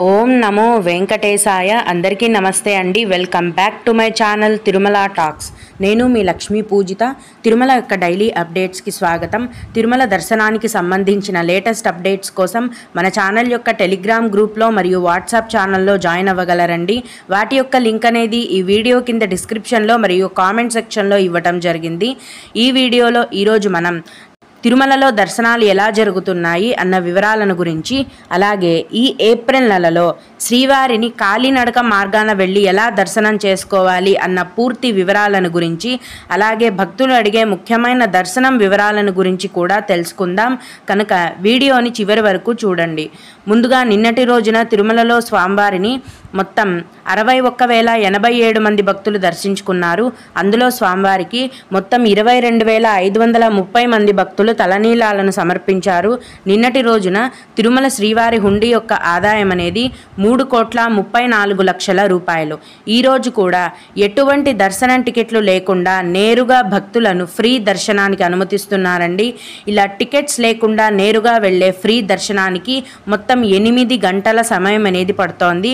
ఓం నమో వెంకటేశాయ. అందరికీ నమస్తే అండి. Welcome back to my channel Tirumala talks. నేను మీ లక్ష్మీ పూజిత. తిరుమల యొక్క డైలీ అప్డేట్స్కి స్వాగతం. తిరుమల దర్శనానికి సంబంధించిన లేటెస్ట్ అప్డేట్స్ కోసం మన ఛానల్ యొక్క టెలిగ్రామ్ గ్రూప్లో మరియు వాట్సాప్ ఛానల్లో జాయిన్ అవ్వగలరండి. వాటి యొక్క లింక్ అనేది ఈ వీడియో కింద డిస్క్రిప్షన్లో మరియు కామెంట్ సెక్షన్లో ఇవ్వటం జరిగింది. ఈ వీడియోలో ఈరోజు మనం తిరుమలలో దర్శనాలు ఎలా జరుగుతున్నాయి అన్న వివరాలను గురించి, అలాగే ఈ ఏప్రిల్ నెలలో శ్రీవారిని కాలినడక మార్గాన వెళ్ళి ఎలా దర్శనం చేసుకోవాలి అన్న పూర్తి వివరాలను గురించి, అలాగే భక్తులు అడిగే ముఖ్యమైన దర్శనం వివరాలను గురించి కూడా తెలుసుకుందాం. కనుక వీడియోని చివరి వరకు చూడండి. ముందుగా నిన్నటి రోజున తిరుమలలో స్వామివారిని మొత్తం 61,087 మంది భక్తులు దర్శించుకున్నారు. అందులో స్వామివారికి మొత్తం 22,530 మంది భక్తులు తలనీలాలను సమర్పించారు. నిన్నటి రోజున తిరుమల శ్రీవారి హుండీ యొక్క ఆదాయం అనేది 3,34,00,000 రూపాయలు. ఈరోజు కూడా ఎటువంటి దర్శనం టికెట్లు లేకుండా నేరుగా భక్తులను ఫ్రీ దర్శనానికి అనుమతిస్తున్నారండి. ఇలా టికెట్స్ లేకుండా నేరుగా వెళ్ళే ఫ్రీ దర్శనానికి మొత్తం 8 గంటల సమయం అనేది పడుతోంది.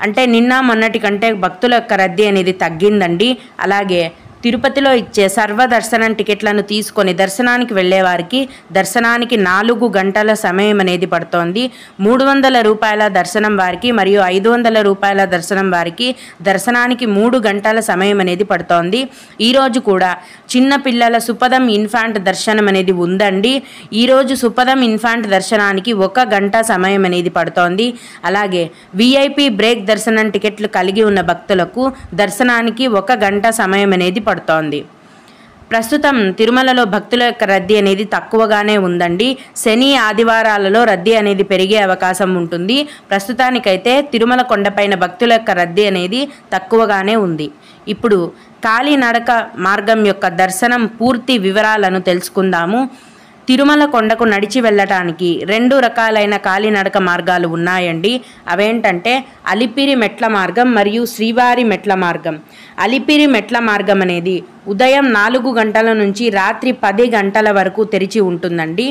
అంటే నిన్న మొన్నటి కంటే భక్తుల యొక్క రద్దీ అనేది తగ్గిందండి. అలాగే తిరుపతిలో ఇచ్చే సర్వదర్శనం టికెట్లను తీసుకొని దర్శనానికి వెళ్ళేవారికి దర్శనానికి 4 గంటల సమయం అనేది పడుతోంది. 300 రూపాయల దర్శనం వారికి మరియు 500 రూపాయల దర్శనం వారికి దర్శనానికి 3 గంటల సమయం అనేది పడుతోంది. ఈరోజు కూడా చిన్న పిల్లల సుపదం ఇన్ఫాంట్ దర్శనం అనేది ఉందండి. ఈరోజు సుపదం ఇన్ఫాంట్ దర్శనానికి 1 గంట సమయం అనేది పడుతోంది. అలాగే విఐపి బ్రేక్ దర్శనం టికెట్లు కలిగి ఉన్న భక్తులకు దర్శనానికి 1 గంట సమయం అనేది పడుతోంది. ప్రస్తుతం తిరుమలలో భక్తుల యొక్క రద్దీ అనేది తక్కువగానే ఉందండి. శని ఆదివారాలలో రద్దీ అనేది పెరిగే అవకాశం ఉంటుంది. ప్రస్తుతానికైతే తిరుమల కొండపైన భక్తుల యొక్క రద్దీ అనేది తక్కువగానే ఉంది. ఇప్పుడు కాలినడక మార్గం యొక్క దర్శనం పూర్తి వివరాలను తెలుసుకుందాము. తిరుమల కొండకు నడిచి వెళ్ళటానికి 2 రకాలైన కాలినడక మార్గాలు ఉన్నాయండి. అవేంటంటే అలిపిరి మెట్ల మార్గం మరియు శ్రీవారి మెట్ల మార్గం. అలిపిరి మెట్ల మార్గం అనేది ఉదయం 4 గంటల నుంచి రాత్రి 10 గంటల వరకు తెరిచి ఉంటుందండి.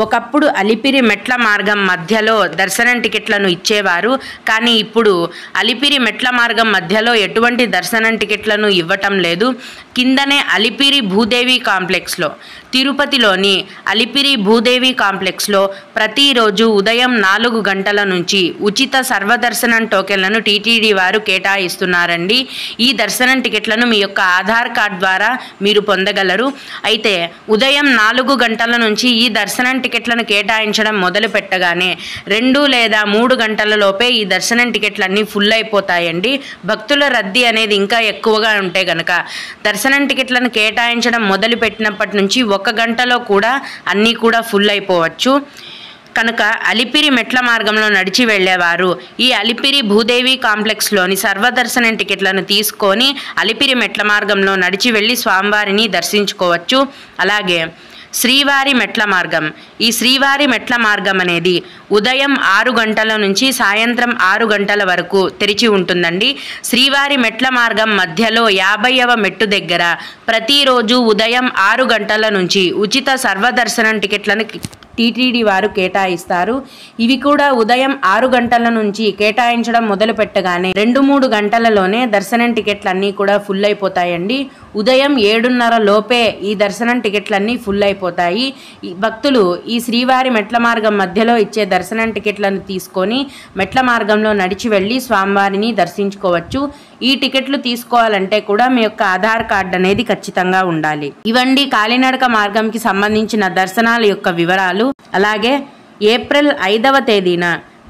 ఒకప్పుడు అలిపిరి మెట్ల మార్గం మధ్యలో దర్శనం టికెట్లను ఇచ్చేవారు. కానీ ఇప్పుడు అలిపిరి మెట్ల మార్గం మధ్యలో ఎటువంటి దర్శనం టికెట్లను ఇవ్వటం లేదు. కిందనే అలిపిరి భూదేవి కాంప్లెక్స్లో, తిరుపతిలోని అలిపిరి భూదేవి కాంప్లెక్స్లో ప్రతిరోజు ఉదయం 4 గంటల నుంచి ఉచిత సర్వదర్శనం టోకెన్లను టీటీడీ వారు కేటాయిస్తున్నారండి. ఈ దర్శనం టికెట్లను మీ యొక్క ఆధార్ కార్డ్ ద్వారా మీరు పొందగలరు. అయితే ఉదయం 4 గంటల నుంచి ఈ దర్శనం టికెట్లను కేటాయించడం మొదలు పెట్టగానే 2 లేదా 3 గంటల లోపే ఈ దర్శనం టికెట్లన్నీ ఫుల్ అయిపోతాయండి. భక్తుల రద్దీ అనేది ఇంకా ఎక్కువగా ఉంటే గనక దర్శనం టికెట్లను కేటాయించడం మొదలు పెట్టినప్పటి నుంచి 1 గంటలో కూడా అన్నీ కూడా ఫుల్ అయిపోవచ్చు. కనుక అలిపిరి మెట్ల మార్గంలో నడిచి వెళ్ళేవారు ఈ అలిపిరి భూదేవి కాంప్లెక్స్లోని సర్వదర్శనం టికెట్లను తీసుకొని అలిపిరి మెట్ల మార్గంలో నడిచి వెళ్ళి స్వామివారిని దర్శించుకోవచ్చు. అలాగే శ్రీవారి మెట్ల మార్గం. ఈ శ్రీవారి మెట్ల మార్గం అనేది ఉదయం 6 గంటల నుంచి సాయంత్రం 6 గంటల వరకు తెరిచి ఉంటుందండి. శ్రీవారి మెట్ల మార్గం మధ్యలో 50వ మెట్టు దగ్గర ప్రతిరోజు ఉదయం 6 గంటల నుంచి ఉచిత సర్వదర్శనం టికెట్లను టీటీడీ వారు కేటాయిస్తారు. ఇవి కూడా ఉదయం 6 గంటల నుంచి కేటాయించడం మొదలు పెట్టగానే 2-3 గంటలలోనే దర్శనం టికెట్లన్నీ కూడా ఫుల్ అయిపోతాయండి. ఉదయం 7:30 లోపే ఈ దర్శనం టికెట్లన్నీ ఫుల్ అయిపోతాయి. ఈ భక్తులు ఈ శ్రీవారి మెట్ల మార్గం మధ్యలో ఇచ్చే దర్శనం టికెట్లను తీసుకొని మెట్ల మార్గంలో నడిచి వెళ్ళి స్వామివారిని దర్శించుకోవచ్చు. ఈ టికెట్లు తీసుకోవాలంటే కూడా మీ యొక్క ఆధార్ కార్డు అనేది ఖచ్చితంగా ఉండాలి. ఇవండి కాలినడక మార్గంకి సంబంధించిన దర్శనాల యొక్క వివరాలు. అలాగే ఏప్రిల్ 5వ తేదీన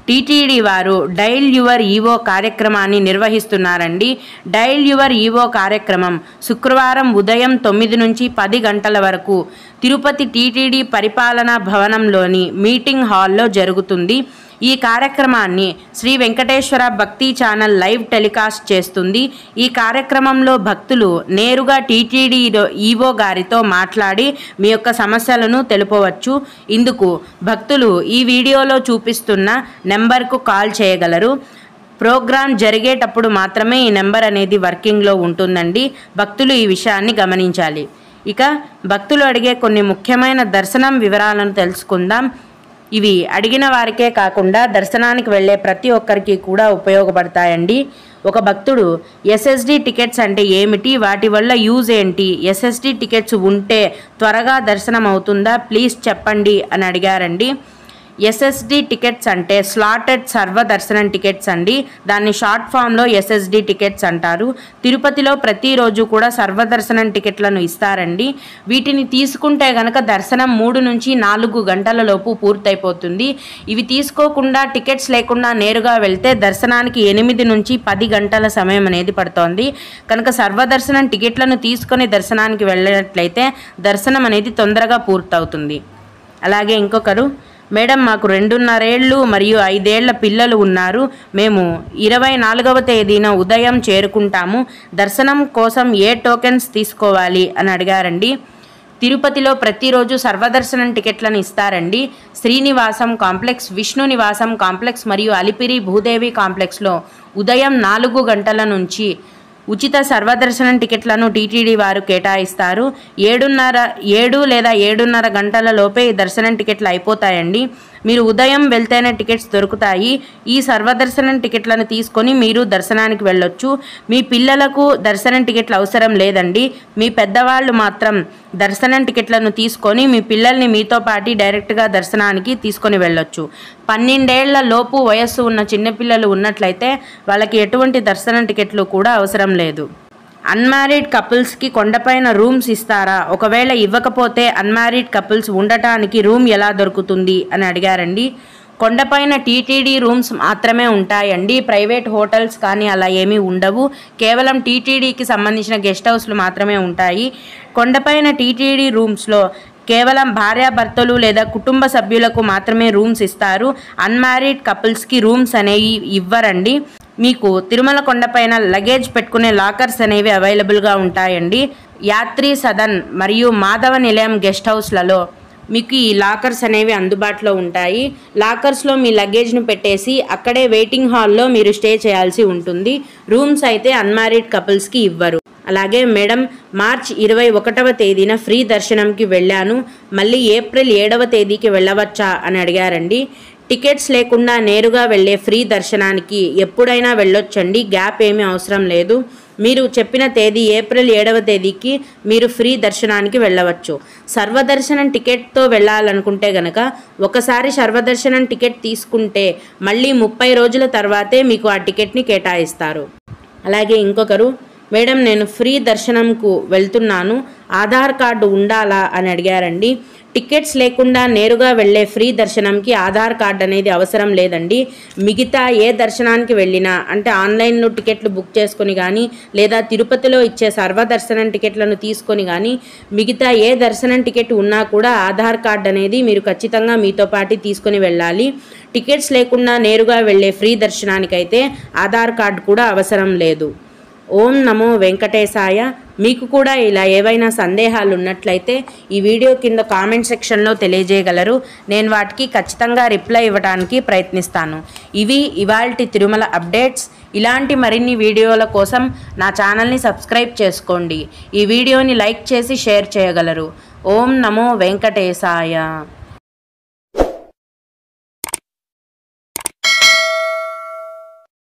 టీటీడీ వారు డైల్ యువర్ ఈవో కార్యక్రమాన్ని నిర్వహిస్తున్నారండి. డైల్ యువర్ ఈవో కార్యక్రమం శుక్రవారం ఉదయం 9 నుంచి 10 గంటల వరకు తిరుపతి టీటీడీ పరిపాలనా భవనంలోని మీటింగ్ హాల్లో జరుగుతుంది. ఈ కార్యక్రమాన్ని శ్రీ వెంకటేశ్వర భక్తి ఛానల్ లైవ్ టెలికాస్ట్ చేస్తుంది. ఈ కార్యక్రమంలో భక్తులు నేరుగా టీటీడీ ఈవో గారితో మాట్లాడి మీ యొక్క సమస్యలను తెలుపవచ్చు. ఇందుకు భక్తులు ఈ వీడియోలో చూపిస్తున్న నెంబర్కు కాల్ చేయగలరు. ప్రోగ్రాం జరిగేటప్పుడు మాత్రమే ఈ నెంబర్ అనేది వర్కింగ్లో ఉంటుందండి. భక్తులు ఈ విషయాన్ని గమనించాలి. ఇక భక్తులు అడిగే కొన్ని ముఖ్యమైన దర్శనం వివరాలను తెలుసుకుందాం. ఇవి అడిగిన వారికే కాకుండా దర్శనానికి వెళ్ళే ప్రతి ఒక్కరికి కూడా ఉపయోగపడతాయండి. ఒక భక్తుడు ఎస్ఎస్డి టికెట్స్ అంటే ఏమిటి, వాటి వల్ల యూజ్ ఏంటి, ఎస్ఎస్డి టికెట్స్ ఉంటే త్వరగా దర్శనం అవుతుందా, ప్లీజ్ చెప్పండి అని అడిగారండి. ఎస్ఎస్డి టికెట్స్ అంటే స్లాటెడ్ సర్వదర్శనం టికెట్స్ అండి. దాన్ని షార్ట్ ఫామ్లో ఎస్ఎస్డి టికెట్స్ అంటారు. తిరుపతిలో ప్రతిరోజు కూడా సర్వదర్శనం టికెట్లను ఇస్తారండి. వీటిని తీసుకుంటే గనక దర్శనం 3 నుంచి 4 గంటల లోపు పూర్తయిపోతుంది. ఇవి తీసుకోకుండా టికెట్స్ లేకుండా నేరుగా వెళ్తే దర్శనానికి 8 నుంచి 10 గంటల సమయం అనేది పడుతోంది. కనుక సర్వదర్శనం టికెట్లను తీసుకొని దర్శనానికి వెళ్ళినట్లయితే దర్శనం అనేది తొందరగా పూర్తవుతుంది. అలాగే ఇంకొకరు, మేడం మాకు 2.5 ఏళ్ళు మరియు 5 ఏళ్ల పిల్లలు ఉన్నారు. మేము 24వ తేదీన ఉదయం చేరుకుంటాము. దర్శనం కోసం ఏ టోకెన్స్ తీసుకోవాలి అని అడిగారండి. తిరుపతిలో ప్రతిరోజు సర్వదర్శనం టికెట్లను ఇస్తారండి. శ్రీనివాసం కాంప్లెక్స్, విష్ణు నివాసం కాంప్లెక్స్ మరియు అలిపిరి భూదేవి కాంప్లెక్స్లో ఉదయం 4 గంటల నుంచి ఉచిత సర్వదర్శనం టికెట్లను టీటీడీ వారు కేటాయిస్తారు. 7 లేదా 7:30 గంటల లోపే ఈ దర్శనం టికెట్లు అయిపోతాయండి. మీరు ఉదయం వెళ్తేనే టికెట్స్ దొరుకుతాయి. ఈ సర్వదర్శనం టికెట్లను తీసుకొని మీరు దర్శనానికి వెళ్ళొచ్చు. మీ పిల్లలకు దర్శనం టికెట్లు అవసరం లేదండి. మీ పెద్దవాళ్ళు మాత్రం దర్శనం టికెట్లను తీసుకొని మీ పిల్లల్ని మీతో పాటు డైరెక్ట్గా దర్శనానికి తీసుకొని వెళ్ళొచ్చు. 12 ఏళ్ల లోపు వయస్సు ఉన్న చిన్నపిల్లలు ఉన్నట్లయితే వాళ్ళకి ఎటువంటి దర్శనం టికెట్లు కూడా అవసరం లేదు. అన్మ్యారీడ్ కపుల్స్కి కొండపైన రూమ్స్ ఇస్తారా, ఒకవేళ ఇవ్వకపోతే అన్మ్యారీడ్ కపుల్స్ ఉండటానికి రూమ్ ఎలా దొరుకుతుంది అని అడిగారండి. కొండపైన టీటీడీ రూమ్స్ మాత్రమే ఉంటాయండి. ప్రైవేట్ హోటల్స్ కానీ అలా ఏమీ ఉండవు. కేవలం టీటీడీకి సంబంధించిన గెస్ట్ హౌస్లు మాత్రమే ఉంటాయి. కొండపైన టీటీడీ రూమ్స్లో కేవలం భార్యాభర్తలు లేదా కుటుంబ సభ్యులకు మాత్రమే రూమ్స్ ఇస్తారు. అన్మ్యారీడ్ కపుల్స్కి రూమ్స్ అనేవి ఇవ్వరండి. మీకు తిరుమల కొండపైన లగేజ్ పెట్టుకునే లాకర్స్ అనేవి అవైలబుల్గా ఉంటాయండి. యాత్రి సదన్ మరియు మాధవ నిలయం గెస్ట్ హౌస్లలో మీకు ఈ లాకర్స్ అనేవి అందుబాటులో ఉంటాయి. లాకర్స్లో మీ లగేజ్ను పెట్టేసి అక్కడే వెయిటింగ్ హాల్లో మీరు స్టే చేయాల్సి ఉంటుంది. రూమ్స్ అయితే అన్మ్యారీడ్ కపుల్స్కి ఇవ్వరు. అలాగే మేడం, మార్చి 21వ తేదీన ఫ్రీ దర్శనంకి వెళ్ళాను, మళ్ళీ ఏప్రిల్ 7వ తేదీకి వెళ్ళవచ్చా అని అడిగారండి. టికెట్స్ లేకుండా నేరుగా వెళ్ళే ఫ్రీ దర్శనానికి ఎప్పుడైనా వెళ్ళొచ్చండి. గ్యాప్ ఏమీ అవసరం లేదు. మీరు చెప్పిన తేదీ ఏప్రిల్ 7వ తేదీకి మీరు ఫ్రీ దర్శనానికి వెళ్ళవచ్చు. సర్వదర్శనం టికెట్తో వెళ్ళాలనుకుంటే గనక ఒకసారి సర్వదర్శనం టికెట్ తీసుకుంటే మళ్ళీ 30 రోజుల తర్వాతే మీకు ఆ టికెట్ని కేటాయిస్తారు. అలాగే ఇంకొకరు, మేడం నేను ఫ్రీ దర్శనంకు వెళ్తున్నాను, ఆధార్ కార్డు ఉండాలా అని అడిగారండి. టికెట్స్ లేకుండా నేరుగా వెళ్ళే ఫ్రీ దర్శనంకి ఆధార్ కార్డు అనేది అవసరం లేదండి. మిగతా ఏ దర్శనానికి వెళ్ళినా, అంటే ఆన్లైన్లో టికెట్లు బుక్ చేసుకొని కానీ లేదా తిరుపతిలో ఇచ్చే సర్వదర్శనం టికెట్లను తీసుకొని కానీ మిగతా ఏ దర్శనం టికెట్ ఉన్నా కూడా ఆధార్ కార్డు అనేది మీరు ఖచ్చితంగా మీతో పాటు తీసుకొని వెళ్ళాలి. టికెట్స్ లేకుండా నేరుగా వెళ్ళే ఫ్రీ దర్శనానికైతే ఆధార్ కార్డు కూడా అవసరం లేదు. ఓం నమో వెంకటేశాయ. మీకు కూడా ఇలా ఏవైనా సందేహాలు ఉన్నట్లయితే ఈ వీడియో కింద కామెంట్ సెక్షన్లో తెలియజేయగలరు. నేను వాటికి ఖచ్చితంగా రిప్లై ఇవ్వడానికి ప్రయత్నిస్తాను. ఇవి ఇవాల్టి తిరుమల అప్డేట్స్. ఇలాంటి మరిన్ని వీడియోల కోసం నా ఛానల్ని సబ్స్క్రైబ్ చేసుకోండి. ఈ వీడియోని లైక్ చేసి షేర్ చేయగలరు. ఓం నమో వెంకటేశాయ.